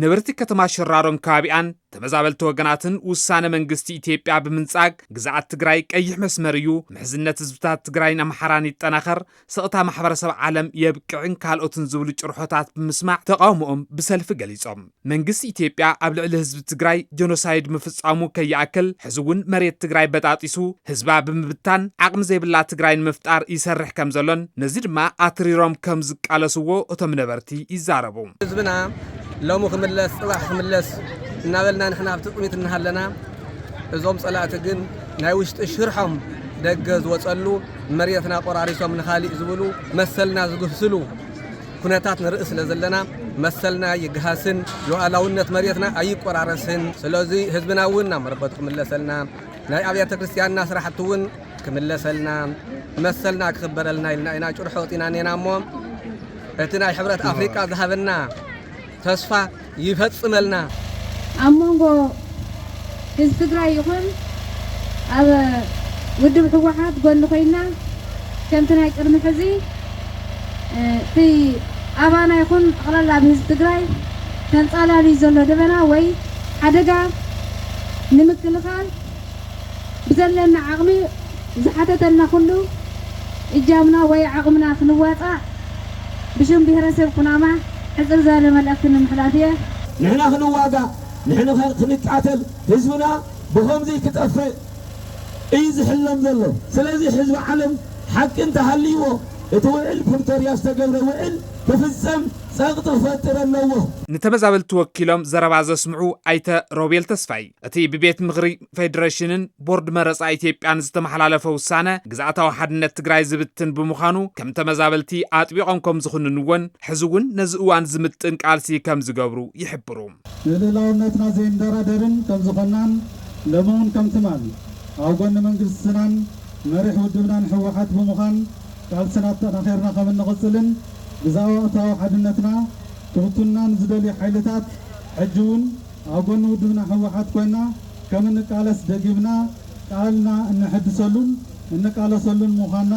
ነበርቲ ከተማ ሽራሮን ከባቢኣን ተመዛበልቲ ወገናትን ውሳነ መንግስቲ ኢትዮጵያ ብምንጻግ ግዛኣት ትግራይ ቀይሕ መስመር እዩ ምሕዝነት ህዝብታት ትግራይን ኣምሓራን ይጠናኸር ሰቕታ ማሕበረሰብ ዓለም የብቅዕን ካልኦትን ዝብሉ ጭርሖታት ብምስማዕ ተቃውሞኦም ብሰልፊ ገሊጾም መንግስቲ ኢትዮጵያ ኣብ ልዕሊ ህዝቢ ትግራይ ጀኖሳይድ ምፍጻሙ ከይኣክል ሕዝውን መሬት ትግራይ በጣጢሱ ህዝባ ብምብታን ዓቅሚ ዘይብላ ትግራይ ንምፍጣር ይሰርሕ ከም ዘሎን ነዚ ድማ ኣትሪሮም ከም ዝቃለስዎ እቶም ነበርቲ ይዛረቡ ህዝብና لو خملس صباح خملس نابلنا نحن بتقميت نهلنا እዞም ጸላእት ግን ናይ ውሽጥ ሽርሖም ደገዝ ወጸሉ መሬትና ቆራሪሶም ንኻሊእ ዝብሉ መሰልና ዝግህስሉ ኩነታት ንርእስ ለዘለና መሰልና ይግሃስን ሉዓላውነት መሬትና ኣይቆራረስን ስለዚ ህዝብና እውን ናመረበቱ ክምለሰልና ናይ ኣብያተ ክርስቲያንና ስራሕቲ እውን ክምለሰልና መሰልና ክኽበረልና ኢልና ኢና ጭርሖ ወጢና ነና እሞ እቲ ናይ ሕብረት ኣፍሪቃ ዝሃበና ተስፋ ይፈጽመልና ኣሞንጎ ህዝብ ትግራይ ይኹን ኣብ ውድብ ሕወሓት ጎኒ ኮይና ከምቲ ናይ ቅድሚ ሕዚ እቲ ኣባና ይኹን ጠቕላላ ኣብ ህዝቢ ትግራይ ተንጻላልዩ ዘሎ ደበና ወይ ሓደጋ ንምክልኻል ብዘለና ዓቕሚ ዝሓተተልና ኩሉ እጃምና ወይ ዓቕምና ክንዋጣእ ብሽም ብሄረሰብ ኩናማ حزر زال ملأ كل محلاتيه نحن خنواجا نحن خنقاتل حزبنا بهم زي كتأفل إيز حلم ذلو سلازي حزب عالم حق انت هليوه يتوعل كنتر يستقبل وعل تفزم ساقط فتر اللوه نتمزابل توكيلهم زرباز اسمعوا ايتا روبيل تسفاي اتي ببيت مغري فيدريشنن بورد مرص ايتيبيان زتمحلالفه وسانه غزاتا وحدነት ትግራይ ዝብትን ብምዃኑ ከም ተመዛበልቲ አጥቢቆምኩም ዝኹንንወን ሕዝውን ነዝእዋን ዝምጥን ቃልሲ ከም ዝገብሩ ይሕብሩ ለላውነትና ዘንደራደርን ከም ዝኾናን ለመውን ከም ትማል ኣብ ጎኒ መንግስትናን መሪሕ ውድብናን ሕወሓት ብምዃን ቃልስናት ተናኸርና ከም እንቕጽልን ብዛዕባ ሓድነትና ትውቱናን ዝደልዩ ሓይልታት ሕጅውን ኣብ ጎኒ ውድብና ሕወሓት ኮይና ከም እንቃለስ ደጊብና ቃልና እንሕድሰሉን እንቃለሰሉን ምዃንና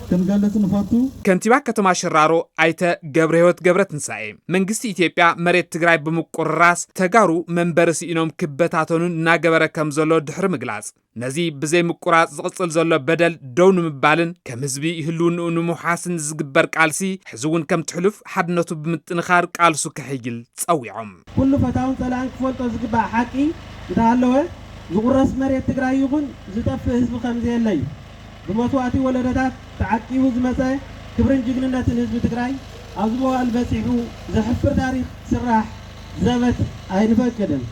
ክንገልጽ ንፈቱ ከንቲባ ከተማ ሽራሮ አይተ ገብረ ህይወት ገብረ ትንሳኤ መንግስቲ ኢትዮጵያ መሬት ትግራይ ብምቁርራስ ተጋሩ መንበር ሲኢኖም ክበታተኑን እናገበረ ከም ዘሎ ድሕሪ ምግላጽ ነዚ ብዘይ ምቁራጽ ዝቕጽል ዘሎ በደል ደው ንምባልን ከም ህዝቢ ይህልውን ንምሓስን ዝግበር ቃልሲ ሕዝውን ከም ትሕልፍ ሓድነቱ ብምጥንኻር ቃልሱ ክሕይል ጸዊዖም ኩሉ ፈታውን ጸላን ክፈልጦ ዝግባእ ሓቂ እንተሃለወ ዝቁረስ መሬት ትግራይ ይኹን ዝጠፍእ ህዝቢ ከምዚ የለይ بموتواتي ولدات تعقيبو زمصه كبرن جግንነትን ህዝብ ትግራይ ኣብ ዝቦ አልበሲሑ ዘሕፍር ታሪኽ ስራሕ ዘበት አይንፈቅድም